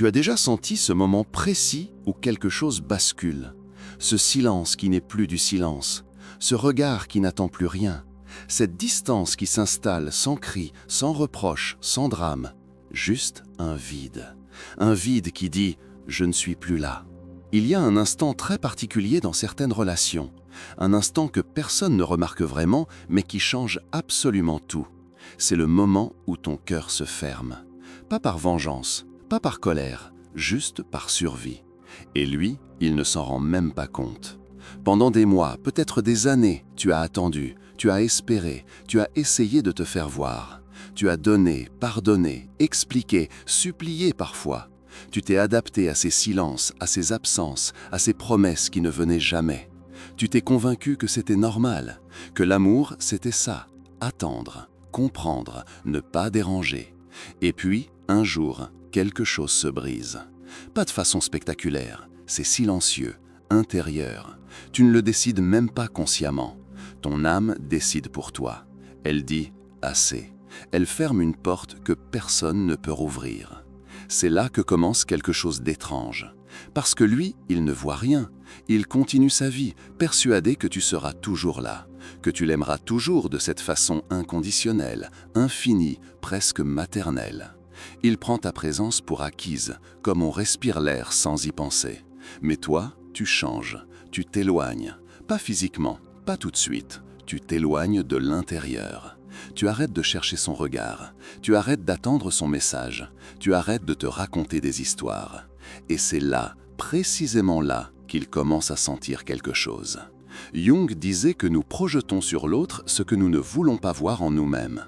Tu as déjà senti ce moment précis où quelque chose bascule, ce silence qui n'est plus du silence, ce regard qui n'attend plus rien, cette distance qui s'installe sans cri, sans reproche, sans drame, juste un vide qui dit « je ne suis plus là ». Il y a un instant très particulier dans certaines relations, un instant que personne ne remarque vraiment mais qui change absolument tout. C'est le moment où ton cœur se ferme, pas par vengeance, pas par colère, juste par survie. Et lui, il ne s'en rend même pas compte. Pendant des mois, peut-être des années, tu as attendu, tu as espéré, tu as essayé de te faire voir. Tu as donné, pardonné, expliqué, supplié parfois. Tu t'es adapté à ces silences, à ces absences, à ces promesses qui ne venaient jamais. Tu t'es convaincu que c'était normal, que l'amour, c'était ça, attendre, comprendre, ne pas déranger. Et puis, un jour, quelque chose se brise. Pas de façon spectaculaire, c'est silencieux, intérieur. Tu ne le décides même pas consciemment. Ton âme décide pour toi. Elle dit « assez ». Elle ferme une porte que personne ne peut rouvrir. C'est là que commence quelque chose d'étrange. Parce que lui, il ne voit rien. Il continue sa vie, persuadé que tu seras toujours là, que tu l'aimeras toujours de cette façon inconditionnelle, infinie, presque maternelle. Il prend ta présence pour acquise, comme on respire l'air sans y penser. Mais toi, tu changes, tu t'éloignes. Pas physiquement, pas tout de suite. Tu t'éloignes de l'intérieur. Tu arrêtes de chercher son regard. Tu arrêtes d'attendre son message. Tu arrêtes de te raconter des histoires. Et c'est là, précisément là, qu'il commence à sentir quelque chose. Jung disait que nous projetons sur l'autre ce que nous ne voulons pas voir en nous-mêmes.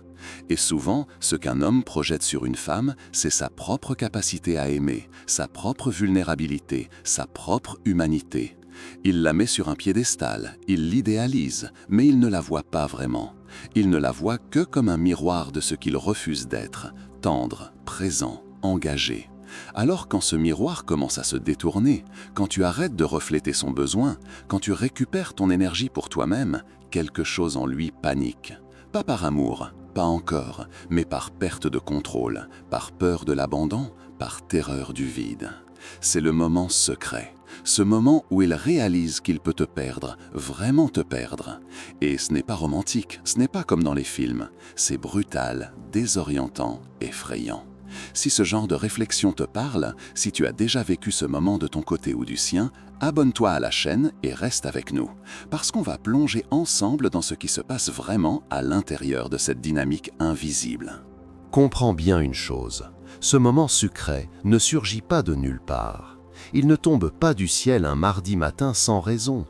Et souvent, ce qu'un homme projette sur une femme, c'est sa propre capacité à aimer, sa propre vulnérabilité, sa propre humanité. Il la met sur un piédestal, il l'idéalise, mais il ne la voit pas vraiment. Il ne la voit que comme un miroir de ce qu'il refuse d'être, tendre, présent, engagé. Alors quand ce miroir commence à se détourner, quand tu arrêtes de refléter son besoin, quand tu récupères ton énergie pour toi-même, quelque chose en lui panique. Pas par amour, pas encore, mais par perte de contrôle, par peur de l'abandon, par terreur du vide. C'est le moment secret, ce moment où il réalise qu'il peut te perdre, vraiment te perdre. Et ce n'est pas romantique, ce n'est pas comme dans les films, c'est brutal, désorientant, effrayant. Si ce genre de réflexion te parle, si tu as déjà vécu ce moment de ton côté ou du sien, abonne-toi à la chaîne et reste avec nous, parce qu'on va plonger ensemble dans ce qui se passe vraiment à l'intérieur de cette dynamique invisible. Comprends bien une chose, ce moment sucré ne surgit pas de nulle part. Il ne tombe pas du ciel un mardi matin sans raison.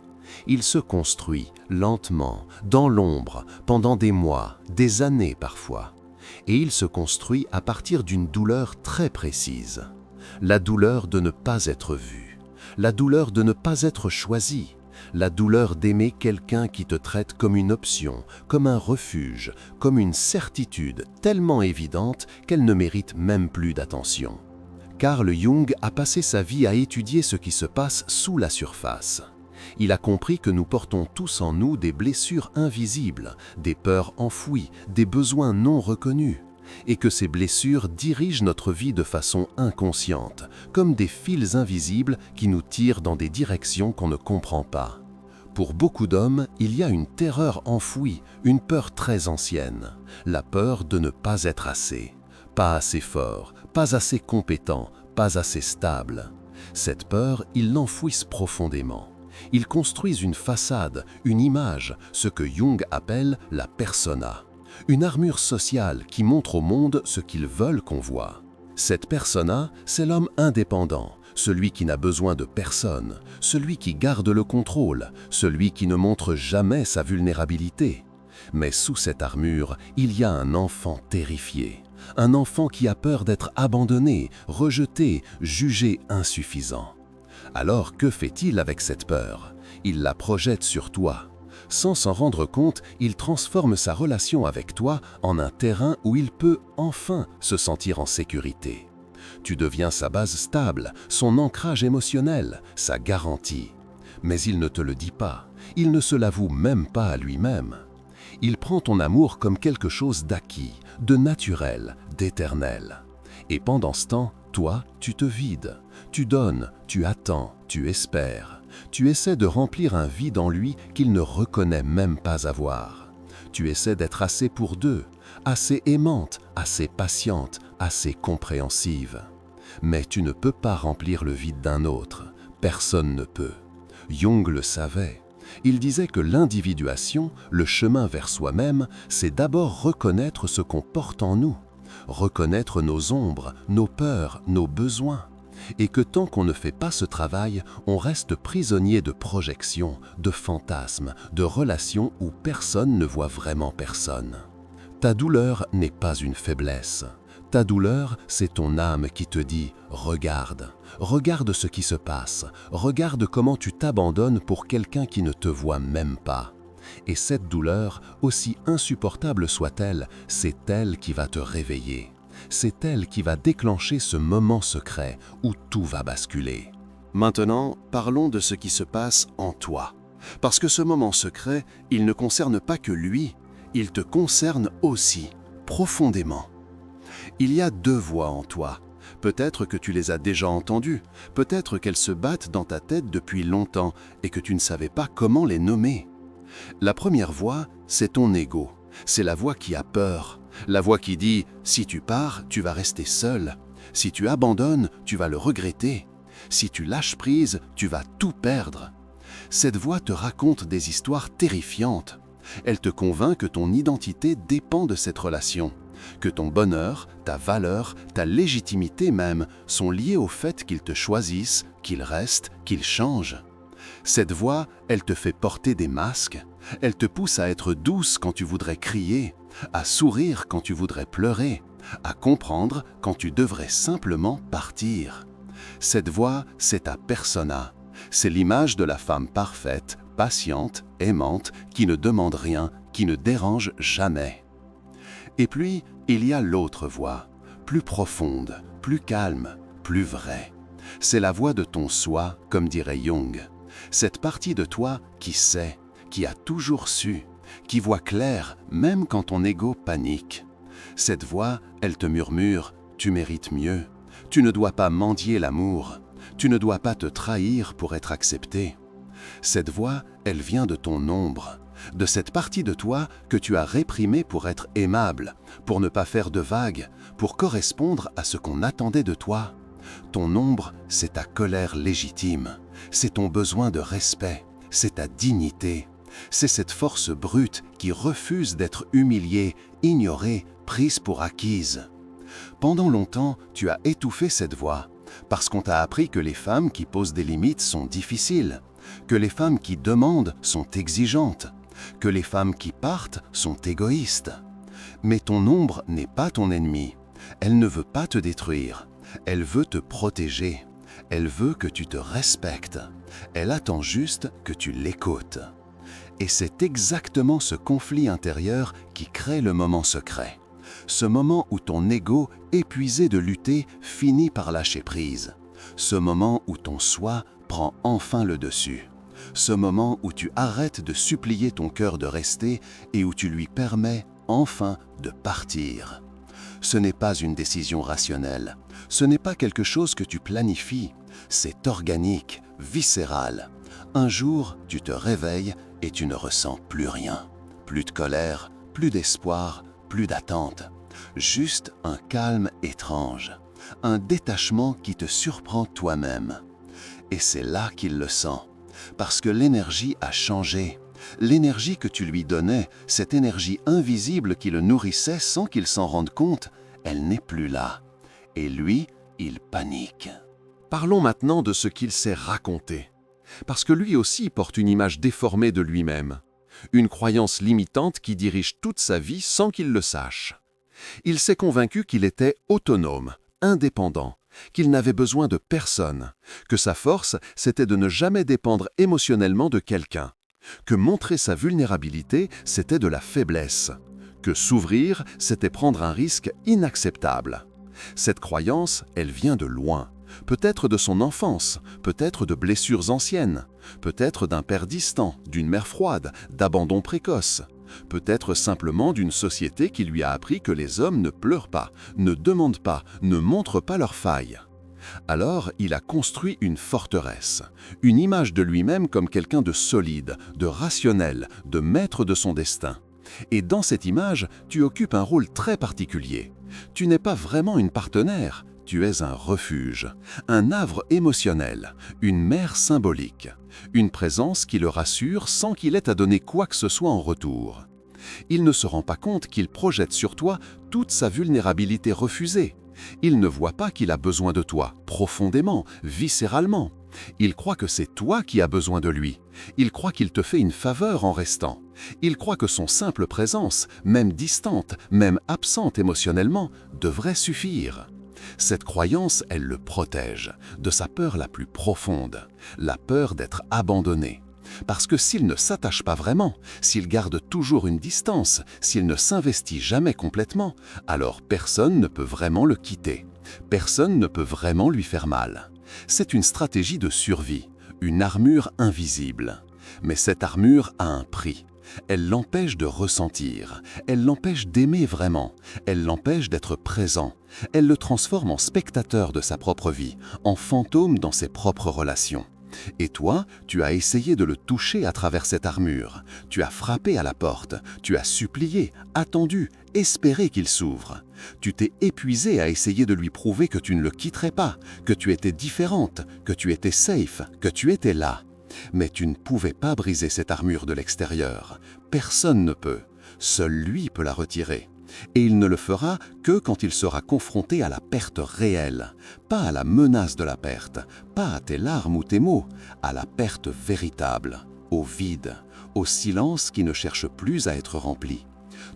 Il se construit lentement, dans l'ombre, pendant des mois, des années parfois. Et il se construit à partir d'une douleur très précise. La douleur de ne pas être vu, la douleur de ne pas être choisi, la douleur d'aimer quelqu'un qui te traite comme une option, comme un refuge, comme une certitude tellement évidente qu'elle ne mérite même plus d'attention. Carl Jung a passé sa vie à étudier ce qui se passe sous la surface. Il a compris que nous portons tous en nous des blessures invisibles, des peurs enfouies, des besoins non reconnus, et que ces blessures dirigent notre vie de façon inconsciente, comme des fils invisibles qui nous tirent dans des directions qu'on ne comprend pas. Pour beaucoup d'hommes, il y a une terreur enfouie, une peur très ancienne, la peur de ne pas être assez, pas assez fort, pas assez compétent, pas assez stable. Cette peur, ils l'enfouissent profondément. Ils construisent une façade, une image, ce que Jung appelle la persona. Une armure sociale qui montre au monde ce qu'ils veulent qu'on voit. Cette persona, c'est l'homme indépendant, celui qui n'a besoin de personne, celui qui garde le contrôle, celui qui ne montre jamais sa vulnérabilité. Mais sous cette armure, il y a un enfant terrifié, un enfant qui a peur d'être abandonné, rejeté, jugé insuffisant. Alors que fait-il avec cette peur? Il la projette sur toi. Sans s'en rendre compte, il transforme sa relation avec toi en un terrain où il peut enfin se sentir en sécurité. Tu deviens sa base stable, son ancrage émotionnel, sa garantie. Mais il ne te le dit pas, il ne se l'avoue même pas à lui-même. Il prend ton amour comme quelque chose d'acquis, de naturel, d'éternel. Et pendant ce temps, toi, tu te vides. Tu donnes, tu attends, tu espères. Tu essaies de remplir un vide en lui qu'il ne reconnaît même pas avoir. Tu essaies d'être assez pour deux, assez aimante, assez patiente, assez compréhensive. Mais tu ne peux pas remplir le vide d'un autre. Personne ne peut. Jung le savait. Il disait que l'individuation, le chemin vers soi-même, c'est d'abord reconnaître ce qu'on porte en nous, reconnaître nos ombres, nos peurs, nos besoins, et que tant qu'on ne fait pas ce travail, on reste prisonnier de projections, de fantasmes, de relations où personne ne voit vraiment personne. Ta douleur n'est pas une faiblesse. Ta douleur, c'est ton âme qui te dit « Regarde, regarde ce qui se passe, regarde comment tu t'abandonnes pour quelqu'un qui ne te voit même pas. » Et cette douleur, aussi insupportable soit-elle, c'est elle qui va te réveiller. C'est elle qui va déclencher ce moment secret où tout va basculer. Maintenant, parlons de ce qui se passe en toi. Parce que ce moment secret, il ne concerne pas que lui, il te concerne aussi, profondément. Il y a deux voix en toi. Peut-être que tu les as déjà entendues, peut-être qu'elles se battent dans ta tête depuis longtemps et que tu ne savais pas comment les nommer. La première voix, c'est ton ego. C'est la voix qui a peur. La voix qui dit « Si tu pars, tu vas rester seul. Si tu abandonnes, tu vas le regretter. Si tu lâches prise, tu vas tout perdre. » Cette voix te raconte des histoires terrifiantes. Elle te convainc que ton identité dépend de cette relation, que ton bonheur, ta valeur, ta légitimité même sont liés au fait qu'il te choisisse, qu'il reste, qu'il change. Cette voix, elle te fait porter des masques, elle te pousse à être douce quand tu voudrais crier, à sourire quand tu voudrais pleurer, à comprendre quand tu devrais simplement partir. Cette voix, c'est ta persona, c'est l'image de la femme parfaite, patiente, aimante, qui ne demande rien, qui ne dérange jamais. Et puis, il y a l'autre voix, plus profonde, plus calme, plus vraie. C'est la voix de ton soi, comme dirait Jung. Cette partie de toi qui sait, qui a toujours su, qui voit clair même quand ton ego panique. Cette voix, elle te murmure « Tu mérites mieux, tu ne dois pas mendier l'amour, tu ne dois pas te trahir pour être accepté. » Cette voix, elle vient de ton ombre, de cette partie de toi que tu as réprimée pour être aimable, pour ne pas faire de vagues, pour correspondre à ce qu'on attendait de toi. Ton ombre, c'est ta colère légitime, c'est ton besoin de respect, c'est ta dignité, c'est cette force brute qui refuse d'être humiliée, ignorée, prise pour acquise. Pendant longtemps, tu as étouffé cette voix, parce qu'on t'a appris que les femmes qui posent des limites sont difficiles, que les femmes qui demandent sont exigeantes, que les femmes qui partent sont égoïstes. Mais ton ombre n'est pas ton ennemi, elle ne veut pas te détruire. Elle veut te protéger, elle veut que tu te respectes, elle attend juste que tu l'écoutes. Et c'est exactement ce conflit intérieur qui crée le moment secret. Ce moment où ton ego, épuisé de lutter, finit par lâcher prise. Ce moment où ton soi prend enfin le dessus. Ce moment où tu arrêtes de supplier ton cœur de rester et où tu lui permets enfin de partir. Ce n'est pas une décision rationnelle. Ce n'est pas quelque chose que tu planifies. C'est organique, viscéral. Un jour, tu te réveilles et tu ne ressens plus rien. Plus de colère, plus d'espoir, plus d'attente. Juste un calme étrange. Un détachement qui te surprend toi-même. Et c'est là qu'il le sent. Parce que l'énergie a changé. L'énergie que tu lui donnais, cette énergie invisible qui le nourrissait sans qu'il s'en rende compte, elle n'est plus là. Et lui, il panique. Parlons maintenant de ce qu'il s'est raconté. Parce que lui aussi porte une image déformée de lui-même. Une croyance limitante qui dirige toute sa vie sans qu'il le sache. Il s'est convaincu qu'il était autonome, indépendant, qu'il n'avait besoin de personne, que sa force, c'était de ne jamais dépendre émotionnellement de quelqu'un, que montrer sa vulnérabilité, c'était de la faiblesse, que s'ouvrir, c'était prendre un risque inacceptable. Cette croyance, elle vient de loin, peut-être de son enfance, peut-être de blessures anciennes, peut-être d'un père distant, d'une mère froide, d'abandon précoce, peut-être simplement d'une société qui lui a appris que les hommes ne pleurent pas, ne demandent pas, ne montrent pas leurs failles. Alors, il a construit une forteresse, une image de lui-même comme quelqu'un de solide, de rationnel, de maître de son destin. Et dans cette image, tu occupes un rôle très particulier. Tu n'es pas vraiment une partenaire, tu es un refuge, un havre émotionnel, une mère symbolique, une présence qui le rassure sans qu'il ait à donner quoi que ce soit en retour. Il ne se rend pas compte qu'il projette sur toi toute sa vulnérabilité refusée. Il ne voit pas qu'il a besoin de toi, profondément, viscéralement. Il croit que c'est toi qui as besoin de lui. Il croit qu'il te fait une faveur en restant. Il croit que son simple présence, même distante, même absente émotionnellement, devrait suffire. Cette croyance, elle le protège de sa peur la plus profonde, la peur d'être abandonné. Parce que s'il ne s'attache pas vraiment, s'il garde toujours une distance, s'il ne s'investit jamais complètement, alors personne ne peut vraiment le quitter. Personne ne peut vraiment lui faire mal. C'est une stratégie de survie, une armure invisible. Mais cette armure a un prix. Elle l'empêche de ressentir, elle l'empêche d'aimer vraiment, elle l'empêche d'être présent, elle le transforme en spectateur de sa propre vie, en fantôme dans ses propres relations. Et toi, tu as essayé de le toucher à travers cette armure. Tu as frappé à la porte, tu as supplié, attendu, espéré qu'il s'ouvre. Tu t'es épuisé à essayer de lui prouver que tu ne le quitterais pas, que tu étais différente, que tu étais safe, que tu étais là. Mais tu ne pouvais pas briser cette armure de l'extérieur. Personne ne peut. Seul lui peut la retirer. Et il ne le fera que quand il sera confronté à la perte réelle, pas à la menace de la perte, pas à tes larmes ou tes mots, à la perte véritable, au vide, au silence qui ne cherche plus à être rempli.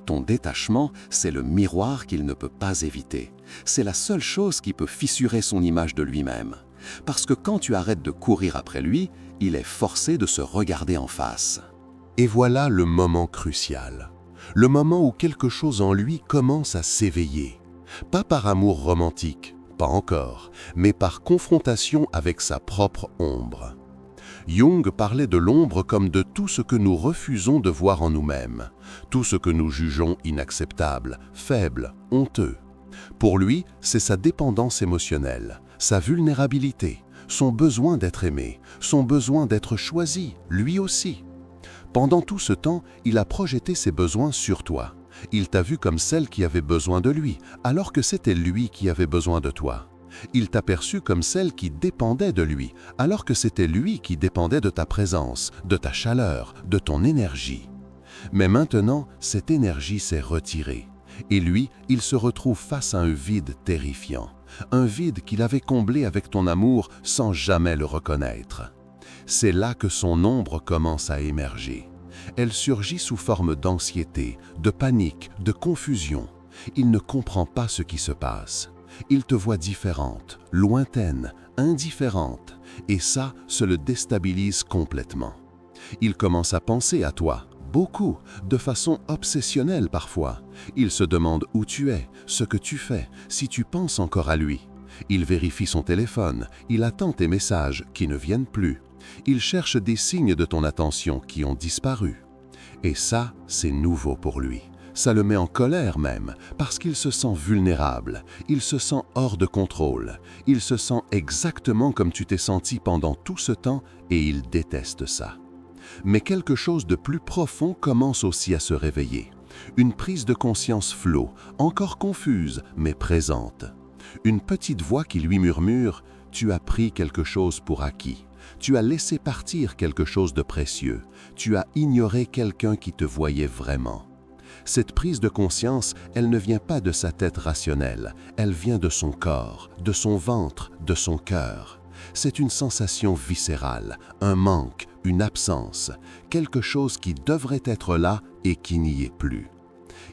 Ton détachement, c'est le miroir qu'il ne peut pas éviter. C'est la seule chose qui peut fissurer son image de lui-même. Parce que quand tu arrêtes de courir après lui, il est forcé de se regarder en face. Et voilà le moment crucial. Le moment où quelque chose en lui commence à s'éveiller. Pas par amour romantique, pas encore, mais par confrontation avec sa propre ombre. Jung parlait de l'ombre comme de tout ce que nous refusons de voir en nous-mêmes, tout ce que nous jugeons inacceptable, faible, honteux. Pour lui, c'est sa dépendance émotionnelle, sa vulnérabilité, son besoin d'être aimé, son besoin d'être choisi, lui aussi. Pendant tout ce temps, il a projeté ses besoins sur toi. Il t'a vu comme celle qui avait besoin de lui, alors que c'était lui qui avait besoin de toi. Il t'a perçu comme celle qui dépendait de lui, alors que c'était lui qui dépendait de ta présence, de ta chaleur, de ton énergie. Mais maintenant, cette énergie s'est retirée. Et lui, il se retrouve face à un vide terrifiant. Un vide qu'il avait comblé avec ton amour sans jamais le reconnaître. C'est là que son ombre commence à émerger. Elle surgit sous forme d'anxiété, de panique, de confusion. Il ne comprend pas ce qui se passe. Il te voit différente, lointaine, indifférente, et ça le déstabilise complètement. Il commence à penser à toi, beaucoup, de façon obsessionnelle parfois. Il se demande où tu es, ce que tu fais, si tu penses encore à lui. Il vérifie son téléphone, il attend tes messages qui ne viennent plus. Il cherche des signes de ton attention qui ont disparu. Et ça, c'est nouveau pour lui. Ça le met en colère même, parce qu'il se sent vulnérable, il se sent hors de contrôle, il se sent exactement comme tu t'es senti pendant tout ce temps et il déteste ça. Mais quelque chose de plus profond commence aussi à se réveiller. Une prise de conscience floue, encore confuse, mais présente. Une petite voix qui lui murmure « Tu as pris quelque chose pour acquis. Tu as laissé partir quelque chose de précieux. Tu as ignoré quelqu'un qui te voyait vraiment. » Cette prise de conscience, elle ne vient pas de sa tête rationnelle, elle vient de son corps, de son ventre, de son cœur. C'est une sensation viscérale, un manque, une absence, quelque chose qui devrait être là et qui n'y est plus.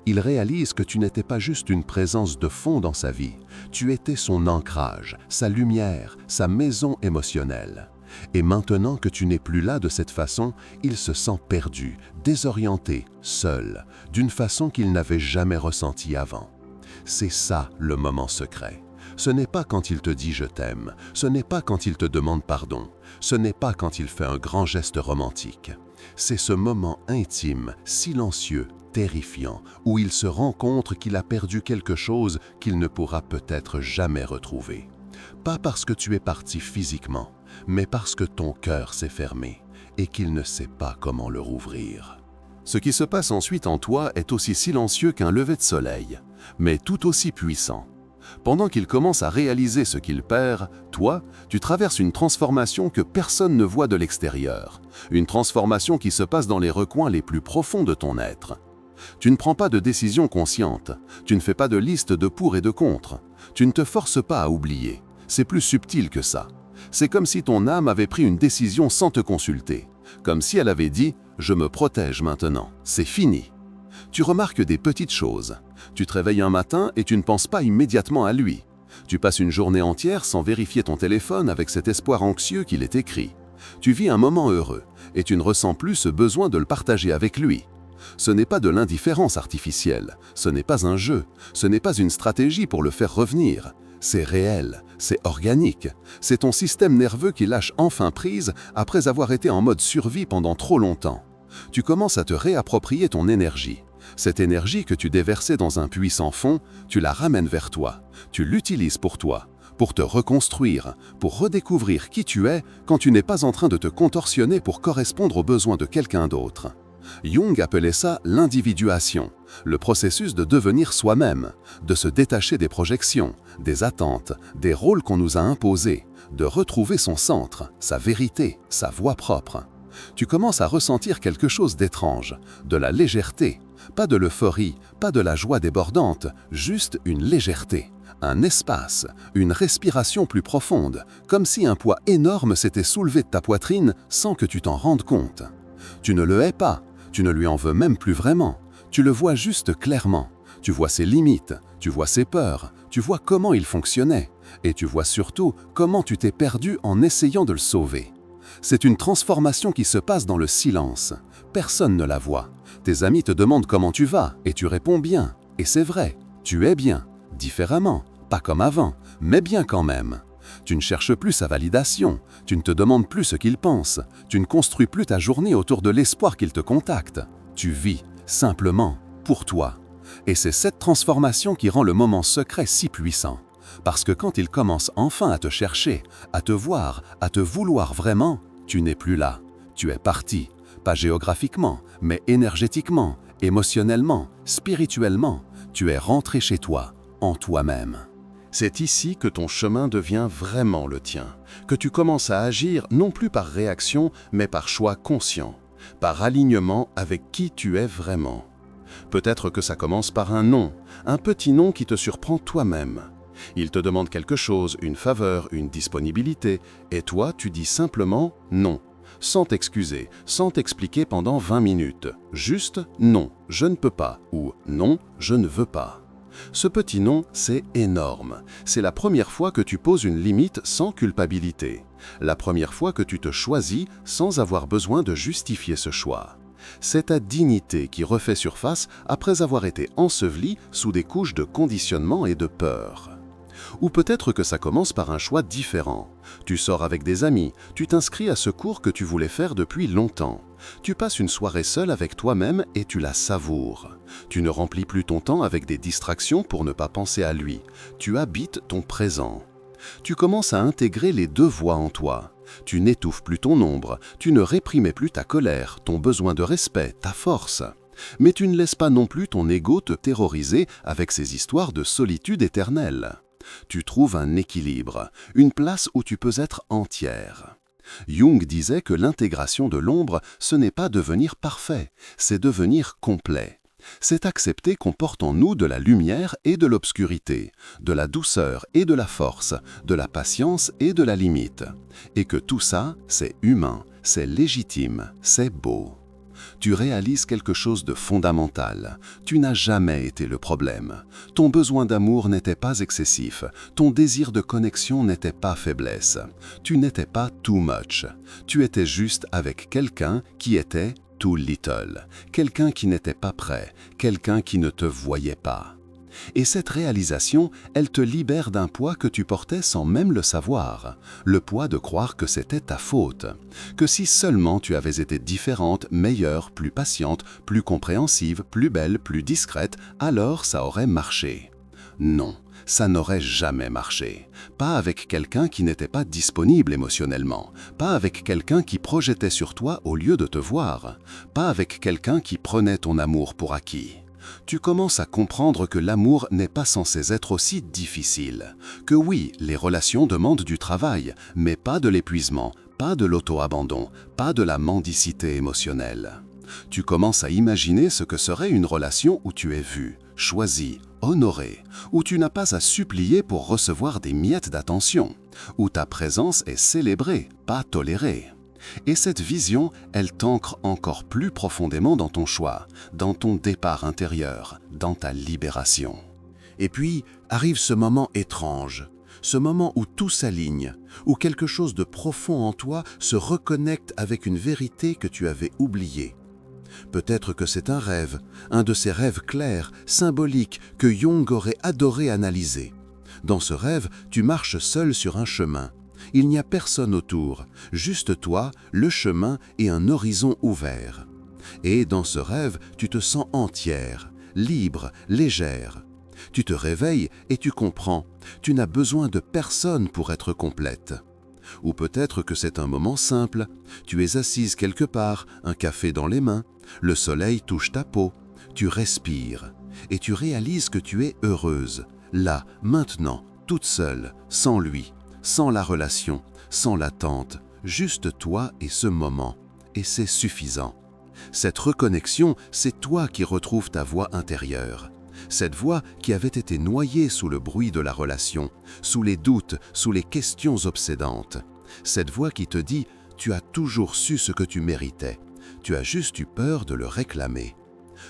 Il réalise que tu n'étais pas juste une présence de fond dans sa vie, tu étais son ancrage, sa lumière, sa maison émotionnelle. Et maintenant que tu n'es plus là de cette façon, il se sent perdu, désorienté, seul, d'une façon qu'il n'avait jamais ressentie avant. C'est ça le moment secret. Ce n'est pas quand il te dit « je t'aime », ce n'est pas quand il te demande pardon, ce n'est pas quand il fait un grand geste romantique. C'est ce moment intime, silencieux, terrifiant, où il se rend compte qu'il a perdu quelque chose qu'il ne pourra peut-être jamais retrouver. Pas parce que tu es parti physiquement, mais parce que ton cœur s'est fermé et qu'il ne sait pas comment le rouvrir. Ce qui se passe ensuite en toi est aussi silencieux qu'un lever de soleil, mais tout aussi puissant. Pendant qu'il commence à réaliser ce qu'il perd, toi, tu traverses une transformation que personne ne voit de l'extérieur. Une transformation qui se passe dans les recoins les plus profonds de ton être. Tu ne prends pas de décision consciente, tu ne fais pas de liste de pour et de contre, tu ne te forces pas à oublier. C'est plus subtil que ça. C'est comme si ton âme avait pris une décision sans te consulter. Comme si elle avait dit « je me protège maintenant, c'est fini ». Tu remarques des petites choses. Tu te réveilles un matin et tu ne penses pas immédiatement à lui. Tu passes une journée entière sans vérifier ton téléphone avec cet espoir anxieux qu'il est écrit. Tu vis un moment heureux et tu ne ressens plus ce besoin de le partager avec lui. Ce n'est pas de l'indifférence artificielle, ce n'est pas un jeu, ce n'est pas une stratégie pour le faire revenir. C'est réel, c'est organique, c'est ton système nerveux qui lâche enfin prise après avoir été en mode survie pendant trop longtemps. Tu commences à te réapproprier ton énergie. Cette énergie que tu déversais dans un puits sans fond, tu la ramènes vers toi. Tu l'utilises pour toi, pour te reconstruire, pour redécouvrir qui tu es quand tu n'es pas en train de te contorsionner pour correspondre aux besoins de quelqu'un d'autre. Jung appelait ça l'individuation, le processus de devenir soi-même, de se détacher des projections, des attentes, des rôles qu'on nous a imposés, de retrouver son centre, sa vérité, sa voix propre. Tu commences à ressentir quelque chose d'étrange, de la légèreté, pas de l'euphorie, pas de la joie débordante, juste une légèreté, un espace, une respiration plus profonde, comme si un poids énorme s'était soulevé de ta poitrine sans que tu t'en rendes compte. Tu ne le hais pas, tu ne lui en veux même plus vraiment, tu le vois juste clairement. Tu vois ses limites, tu vois ses peurs, tu vois comment il fonctionnait, et tu vois surtout comment tu t'es perdu en essayant de le sauver. C'est une transformation qui se passe dans le silence. Personne ne la voit. Tes amis te demandent comment tu vas, et tu réponds bien. Et c'est vrai, tu es bien, différemment, pas comme avant, mais bien quand même. Tu ne cherches plus sa validation, tu ne te demandes plus ce qu'il pense, tu ne construis plus ta journée autour de l'espoir qu'il te contacte. Tu vis, simplement, pour toi. Et c'est cette transformation qui rend le moment secret si puissant. Parce que quand il commence enfin à te chercher, à te voir, à te vouloir vraiment, tu n'es plus là. Tu es parti, pas géographiquement, mais énergétiquement, émotionnellement, spirituellement. Tu es rentré chez toi, en toi-même. C'est ici que ton chemin devient vraiment le tien, que tu commences à agir non plus par réaction, mais par choix conscient, par alignement avec qui tu es vraiment. Peut-être que ça commence par un non, un petit non qui te surprend toi-même. Il te demande quelque chose, une faveur, une disponibilité, et toi, tu dis simplement non, sans t'excuser, sans t'expliquer pendant 20 minutes. Juste non, je ne peux pas, ou non, je ne veux pas. Ce petit non, c'est énorme. C'est la première fois que tu poses une limite sans culpabilité. La première fois que tu te choisis sans avoir besoin de justifier ce choix. C'est ta dignité qui refait surface après avoir été ensevelie sous des couches de conditionnement et de peur. Ou peut-être que ça commence par un choix différent. Tu sors avec des amis, tu t'inscris à ce cours que tu voulais faire depuis longtemps. Tu passes une soirée seule avec toi-même et tu la savoures. Tu ne remplis plus ton temps avec des distractions pour ne pas penser à lui. Tu habites ton présent. Tu commences à intégrer les deux voix en toi. Tu n'étouffes plus ton ombre, tu ne réprimais plus ta colère, ton besoin de respect, ta force. Mais tu ne laisses pas non plus ton ego te terroriser avec ces histoires de solitude éternelle. Tu trouves un équilibre, une place où tu peux être entière. Jung disait que l'intégration de l'ombre, ce n'est pas devenir parfait, c'est devenir complet. C'est accepter qu'on porte en nous de la lumière et de l'obscurité, de la douceur et de la force, de la patience et de la limite. Et que tout ça, c'est humain, c'est légitime, c'est beau. Tu réalises quelque chose de fondamental. Tu n'as jamais été le problème. Ton besoin d'amour n'était pas excessif. Ton désir de connexion n'était pas faiblesse. Tu n'étais pas too much. Tu étais juste avec quelqu'un qui était too little. Quelqu'un qui n'était pas prêt. Quelqu'un qui ne te voyait pas. Et cette réalisation, elle te libère d'un poids que tu portais sans même le savoir, le poids de croire que c'était ta faute, que si seulement tu avais été différente, meilleure, plus patiente, plus compréhensive, plus belle, plus discrète, alors ça aurait marché. Non, ça n'aurait jamais marché. Pas avec quelqu'un qui n'était pas disponible émotionnellement, pas avec quelqu'un qui projetait sur toi au lieu de te voir, pas avec quelqu'un qui prenait ton amour pour acquis. Tu commences à comprendre que l'amour n'est pas censé être aussi difficile. Que oui, les relations demandent du travail, mais pas de l'épuisement, pas de l'auto-abandon, pas de la mendicité émotionnelle. Tu commences à imaginer ce que serait une relation où tu es vu, choisi, honoré, où tu n'as pas à supplier pour recevoir des miettes d'attention, où ta présence est célébrée, pas tolérée. Et cette vision, elle t'ancre encore plus profondément dans ton choix, dans ton départ intérieur, dans ta libération. Et puis arrive ce moment étrange, ce moment où tout s'aligne, où quelque chose de profond en toi se reconnecte avec une vérité que tu avais oubliée. Peut-être que c'est un rêve, un de ces rêves clairs, symboliques, que Jung aurait adoré analyser. Dans ce rêve, tu marches seul sur un chemin. Il n'y a personne autour, juste toi, le chemin et un horizon ouvert. Et dans ce rêve, tu te sens entière, libre, légère. Tu te réveilles et tu comprends, tu n'as besoin de personne pour être complète. Ou peut-être que c'est un moment simple, tu es assise quelque part, un café dans les mains, le soleil touche ta peau, tu respires et tu réalises que tu es heureuse, là, maintenant, toute seule, sans lui, sans la relation, sans l'attente, juste toi et ce moment, et c'est suffisant. Cette reconnexion, c'est toi qui retrouves ta voix intérieure. Cette voix qui avait été noyée sous le bruit de la relation, sous les doutes, sous les questions obsédantes. Cette voix qui te dit « tu as toujours su ce que tu méritais, tu as juste eu peur de le réclamer ».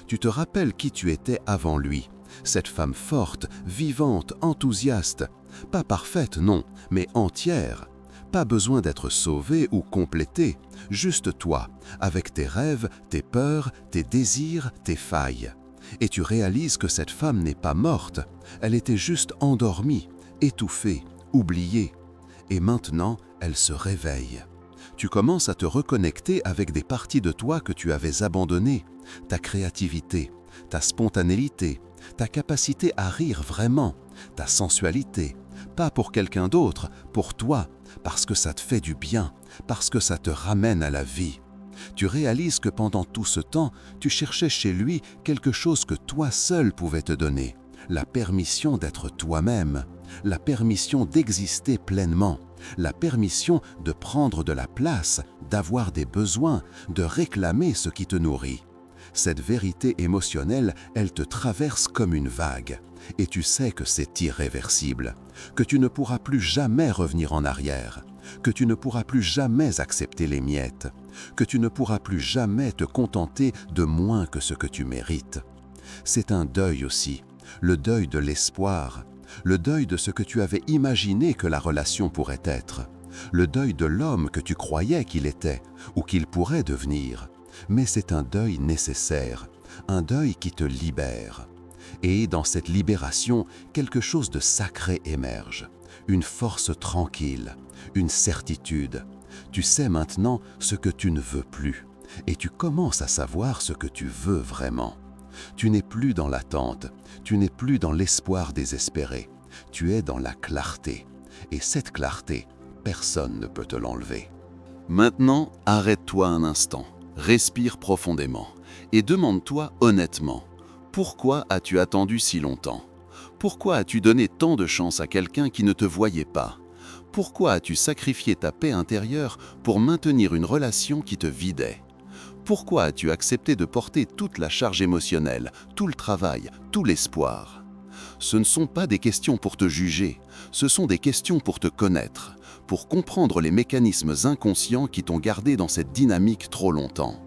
Tu te rappelles qui tu étais avant lui, cette femme forte, vivante, enthousiaste, pas parfaite non, mais entière. Pas besoin d'être sauvée ou complétée, juste toi, avec tes rêves, tes peurs, tes désirs, tes failles. Et tu réalises que cette femme n'est pas morte, elle était juste endormie, étouffée, oubliée. Et maintenant, elle se réveille. Tu commences à te reconnecter avec des parties de toi que tu avais abandonnées, ta créativité, ta spontanéité, ta capacité à rire vraiment, ta sensualité, pas pour quelqu'un d'autre, pour toi, parce que ça te fait du bien, parce que ça te ramène à la vie. Tu réalises que pendant tout ce temps, tu cherchais chez lui quelque chose que toi seul pouvais te donner, la permission d'être toi-même, la permission d'exister pleinement, la permission de prendre de la place, d'avoir des besoins, de réclamer ce qui te nourrit. Cette vérité émotionnelle, elle te traverse comme une vague, et tu sais que c'est irréversible, que tu ne pourras plus jamais revenir en arrière, que tu ne pourras plus jamais accepter les miettes, que tu ne pourras plus jamais te contenter de moins que ce que tu mérites. C'est un deuil aussi, le deuil de l'espoir, le deuil de ce que tu avais imaginé que la relation pourrait être, le deuil de l'homme que tu croyais qu'il était ou qu'il pourrait devenir. Mais c'est un deuil nécessaire, un deuil qui te libère. Et dans cette libération, quelque chose de sacré émerge, une force tranquille, une certitude. Tu sais maintenant ce que tu ne veux plus, et tu commences à savoir ce que tu veux vraiment. Tu n'es plus dans l'attente, tu n'es plus dans l'espoir désespéré, tu es dans la clarté. Et cette clarté, personne ne peut te l'enlever. Maintenant, arrête-toi un instant, respire profondément et demande-toi honnêtement, pourquoi as-tu attendu si longtemps? Pourquoi as-tu donné tant de chance à quelqu'un qui ne te voyait pas? Pourquoi as-tu sacrifié ta paix intérieure pour maintenir une relation qui te vidait? Pourquoi as-tu accepté de porter toute la charge émotionnelle, tout le travail, tout l'espoir? Ce ne sont pas des questions pour te juger, ce sont des questions pour te connaître, pour comprendre les mécanismes inconscients qui t'ont gardé dans cette dynamique trop longtemps.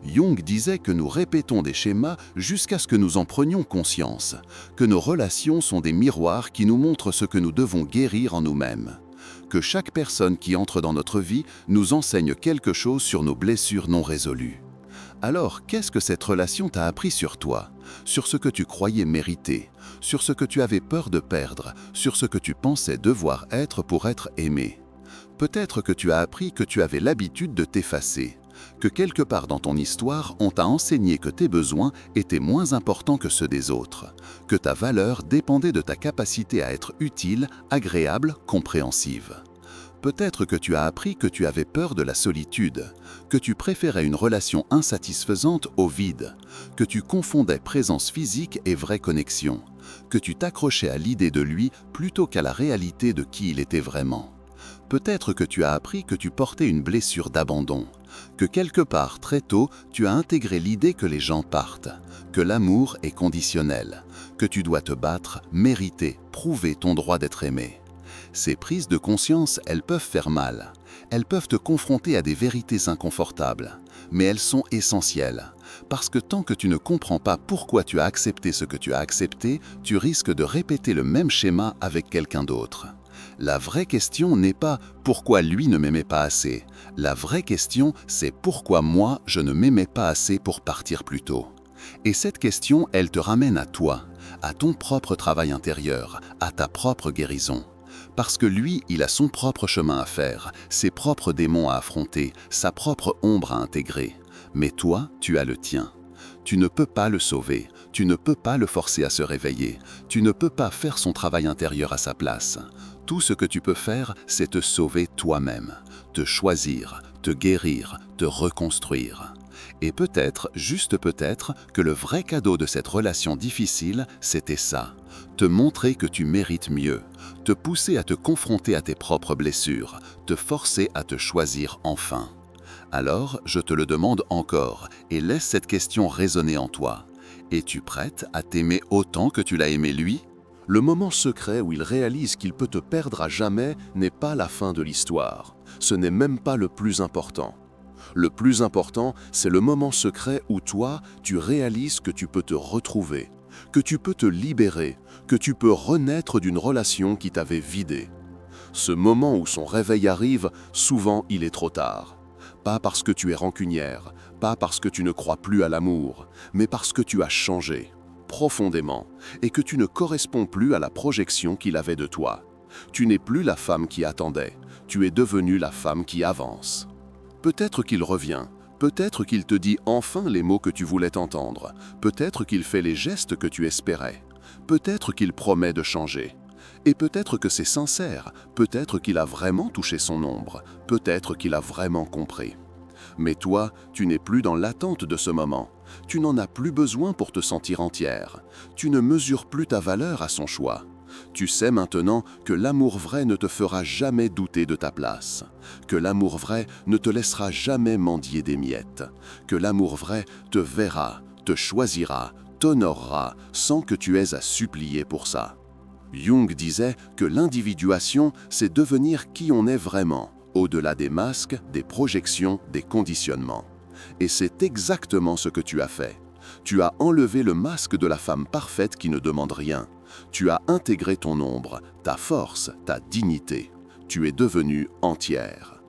Jung disait que nous répétons des schémas jusqu'à ce que nous en prenions conscience, que nos relations sont des miroirs qui nous montrent ce que nous devons guérir en nous-mêmes, que chaque personne qui entre dans notre vie nous enseigne quelque chose sur nos blessures non résolues. Alors, qu'est-ce que cette relation t'a appris sur toi, sur ce que tu croyais mériter, sur ce que tu avais peur de perdre, sur ce que tu pensais devoir être pour être aimé. Peut-être que tu as appris que tu avais l'habitude de t'effacer, que quelque part dans ton histoire, on t'a enseigné que tes besoins étaient moins importants que ceux des autres, que ta valeur dépendait de ta capacité à être utile, agréable, compréhensive. Peut-être que tu as appris que tu avais peur de la solitude, que tu préférais une relation insatisfaisante au vide, que tu confondais présence physique et vraie connexion, que tu t'accrochais à l'idée de lui plutôt qu'à la réalité de qui il était vraiment. Peut-être que tu as appris que tu portais une blessure d'abandon, que quelque part très tôt tu as intégré l'idée que les gens partent, que l'amour est conditionnel, que tu dois te battre, mériter, prouver ton droit d'être aimé. Ces prises de conscience, elles peuvent faire mal. Elles peuvent te confronter à des vérités inconfortables. Mais elles sont essentielles. Parce que tant que tu ne comprends pas pourquoi tu as accepté ce que tu as accepté, tu risques de répéter le même schéma avec quelqu'un d'autre. La vraie question n'est pas « pourquoi lui ne m'aimait pas assez ?» La vraie question, c'est « pourquoi moi, je ne m'aimais pas assez pour partir plus tôt ?» Et cette question, elle te ramène à toi, à ton propre travail intérieur, à ta propre guérison. Parce que lui, il a son propre chemin à faire, ses propres démons à affronter, sa propre ombre à intégrer. Mais toi, tu as le tien. Tu ne peux pas le sauver, tu ne peux pas le forcer à se réveiller, tu ne peux pas faire son travail intérieur à sa place. Tout ce que tu peux faire, c'est te sauver toi-même, te choisir, te guérir, te reconstruire. Et peut-être, juste peut-être, que le vrai cadeau de cette relation difficile, c'était ça. Te montrer que tu mérites mieux, te pousser à te confronter à tes propres blessures, te forcer à te choisir enfin. Alors, je te le demande encore, et laisse cette question résonner en toi. Es-tu prête à t'aimer autant que tu l'as aimé lui ? Le moment secret où il réalise qu'il peut te perdre à jamais n'est pas la fin de l'histoire. Ce n'est même pas le plus important. Le plus important, c'est le moment secret où toi, tu réalises que tu peux te retrouver, que tu peux te libérer, que tu peux renaître d'une relation qui t'avait vidé. Ce moment où son réveil arrive, souvent il est trop tard. Pas parce que tu es rancunière, pas parce que tu ne crois plus à l'amour, mais parce que tu as changé, profondément, et que tu ne corresponds plus à la projection qu'il avait de toi. Tu n'es plus la femme qui attendait, tu es devenue la femme qui avance. Peut-être qu'il revient, peut-être qu'il te dit enfin les mots que tu voulais entendre, peut-être qu'il fait les gestes que tu espérais, peut-être qu'il promet de changer. Et peut-être que c'est sincère, peut-être qu'il a vraiment touché son ombre, peut-être qu'il a vraiment compris. Mais toi, tu n'es plus dans l'attente de ce moment. Tu n'en as plus besoin pour te sentir entière. Tu ne mesures plus ta valeur à son choix. Tu sais maintenant que l'amour vrai ne te fera jamais douter de ta place, que l'amour vrai ne te laissera jamais mendier des miettes, que l'amour vrai te verra, te choisira, t'honorera sans que tu aies à supplier pour ça. Jung disait que l'individuation, c'est devenir qui on est vraiment, au-delà des masques, des projections, des conditionnements. Et c'est exactement ce que tu as fait. Tu as enlevé le masque de la femme parfaite qui ne demande rien. Tu as intégré ton ombre, ta force, ta dignité. Tu es devenue entière.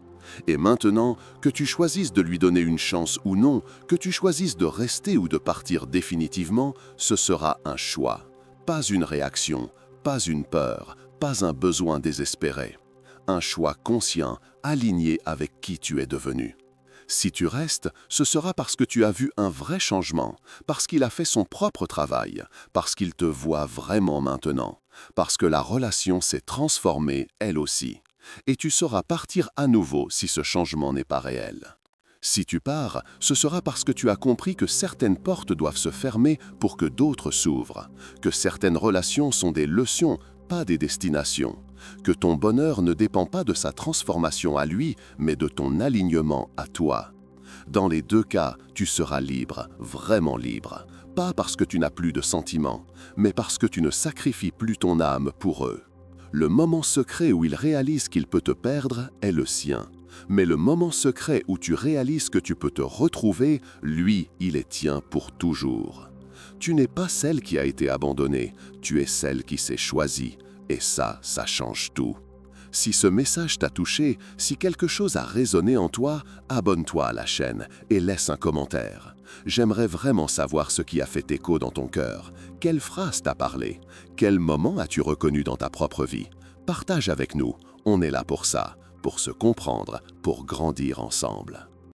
Et maintenant, que tu choisisses de lui donner une chance ou non, que tu choisisses de rester ou de partir définitivement, ce sera un choix, pas une réaction, pas une peur, pas un besoin désespéré. Un choix conscient, aligné avec qui tu es devenu. Si tu restes, ce sera parce que tu as vu un vrai changement, parce qu'il a fait son propre travail, parce qu'il te voit vraiment maintenant, parce que la relation s'est transformée elle aussi. Et tu sauras partir à nouveau si ce changement n'est pas réel. Si tu pars, ce sera parce que tu as compris que certaines portes doivent se fermer pour que d'autres s'ouvrent, que certaines relations sont des leçons, pas des destinations, que ton bonheur ne dépend pas de sa transformation à lui, mais de ton alignement à toi. Dans les deux cas, tu seras libre, vraiment libre, pas parce que tu n'as plus de sentiments, mais parce que tu ne sacrifies plus ton âme pour eux. Le moment secret où il réalise qu'il peut te perdre est le sien. Mais le moment secret où tu réalises que tu peux te retrouver, lui, il est tien pour toujours. Tu n'es pas celle qui a été abandonnée, tu es celle qui s'est choisie. Et ça change tout. Si ce message t'a touché, si quelque chose a résonné en toi, abonne-toi à la chaîne et laisse un commentaire. J'aimerais vraiment savoir ce qui a fait écho dans ton cœur. Quelle phrase t'a parlé? Quel moment as-tu reconnu dans ta propre vie? Partage avec nous, on est là pour ça, pour se comprendre, pour grandir ensemble.